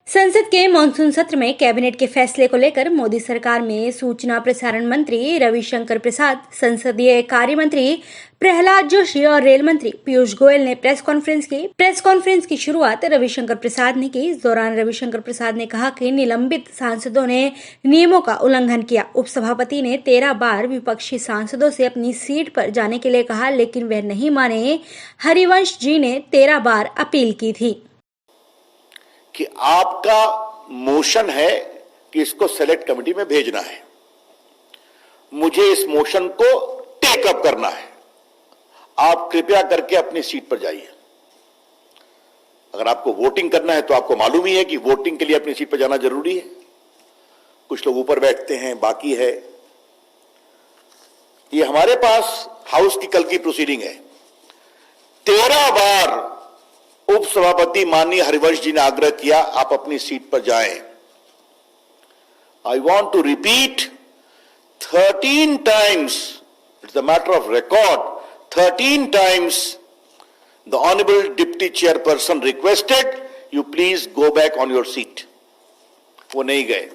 संसद के मानसून सत्र में कैबिनेट के फैसले को लेकर मोदी सरकार में सूचना प्रसारण मंत्री रविशंकर प्रसाद, संसदीय कार्य मंत्री प्रहलाद जोशी और रेल मंत्री पीयूष गोयल ने प्रेस कॉन्फ्रेंस की शुरुआत रविशंकर प्रसाद ने की। इस दौरान रविशंकर प्रसाद ने कहा कि निलंबित सांसदों ने नियमों का उल्लंघन किया। उपसभापति ने 13 बार विपक्षी सांसदों से अपनी सीट पर जाने के लिए कहा, लेकिन वह नहीं माने। हरिवंश जी ने 13 बार अपील की थी कि आपका मोशन है कि इसको सेलेक्ट कमेटी में भेजना है, मुझे इस मोशन को टेक अप करना है, आप कृपया करके अपनी सीट पर जाइए। अगर आपको वोटिंग करना है तो आपको मालूम ही है कि वोटिंग के लिए अपनी सीट पर जाना जरूरी है। कुछ लोग ऊपर बैठते हैं, बाकी है। ये हमारे पास हाउस की कल की प्रोसीडिंग है। 13 बार उपसभापति माननीय हरिवंश जी ने आग्रह किया आप अपनी सीट पर जाएं। I want to repeat 13 times, it's a matter of record, 13 times the honourable deputy chairperson requested you please go back on your seat. वो नहीं गए,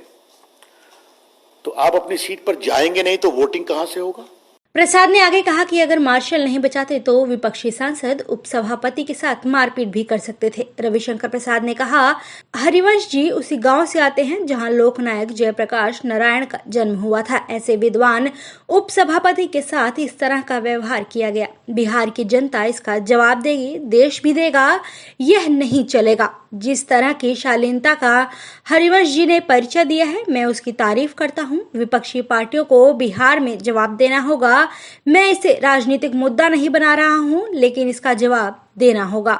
तो आप अपनी सीट पर जाएंगे नहीं तो वोटिंग कहां से होगा। प्रसाद ने आगे कहा कि अगर मार्शल नहीं बचाते तो विपक्षी सांसद उपसभापति के साथ मारपीट भी कर सकते थे। रविशंकर प्रसाद ने कहा, हरिवंश जी उसी गांव से आते हैं जहां लोकनायक जयप्रकाश नारायण का जन्म हुआ था। ऐसे विद्वान उपसभापति के साथ इस तरह का व्यवहार किया गया। बिहार की जनता इसका जवाब देगी, देश भी देगा। यह नहीं चलेगा। जिस तरह की शालीनता का हरिवंश जी ने परिचय दिया है, मैं उसकी तारीफ करता हूं। विपक्षी पार्टियों को बिहार में जवाब देना होगा। मैं इसे राजनीतिक मुद्दा नहीं बना रहा हूं, लेकिन इसका जवाब देना होगा।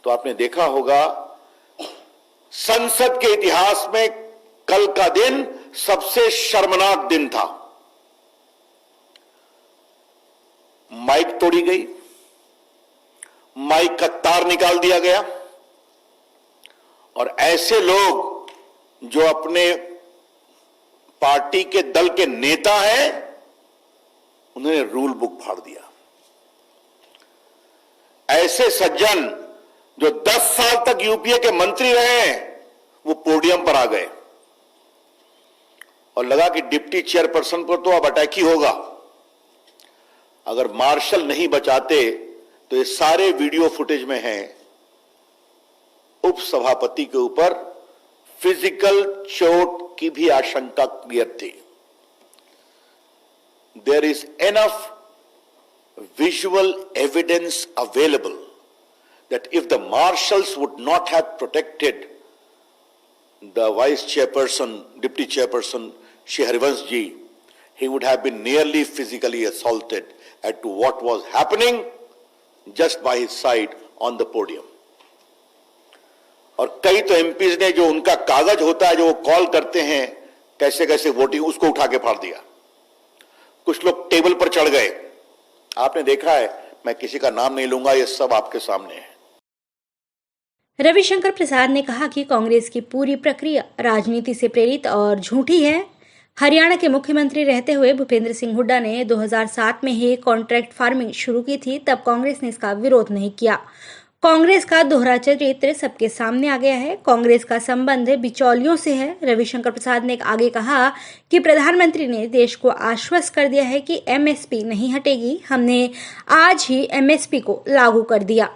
तो आपने देखा होगा संसद के इतिहास में कल का दिन सबसे शर्मनाक दिन था। माइक तोड़ी गई, माइक का तार निकाल दिया गया और ऐसे लोग जो अपने पार्टी के दल के नेता हैं उन्होंने रूल बुक फाड़ दिया। ऐसे सज्जन जो 10 साल तक यूपीए के मंत्री रहे वो पोडियम पर आ गए और लगा कि डिप्टी चेयरपर्सन पर तो अब अटैक ही होगा। अगर मार्शल नहीं बचाते तो ये सारे वीडियो फुटेज में हैं, उपसभापति के ऊपर फिजिकल चोट की भी आशंका क्लियर थी। There is enough visual evidence available that if the marshals would not have protected the vice chairperson, deputy chairperson, Shri Harivansh ji, he would have been nearly physically assaulted at what was happening just by his side on the podium. और कई तो MPs ने जो उनका कागज होता है जो वो कॉल करते हैं कैसे कैसे वोटिंग, उसको उठा के फाड़ दिया। कुछ लोग टेबल पर चढ़ गए, आपने देखा है। मैं किसी का नाम नहीं लूंगा, ये सब आपके सामने है। रविशंकर प्रसाद ने कहा कि कांग्रेस की पूरी प्रक्रिया राजनीति से प्रेरित और झूठी है। हरियाणा के मुख्यमंत्री रहते हुए भूपेंद्र सिंह हुड्डा ने 2007 में ही कॉन्ट्रैक्ट फार्मिंग शुरू की थी, तब कांग्रेस ने इसका विरोध नहीं किया। कांग्रेस का दोहरा चरित्र सबके सामने आ गया है। कांग्रेस का संबंध बिचौलियों से है। रविशंकर प्रसाद ने आगे कहा कि प्रधानमंत्री ने देश को आश्वस्त कर दिया है कि एमएसपी नहीं हटेगी। हमने आज ही एमएसपी को लागू कर दिया।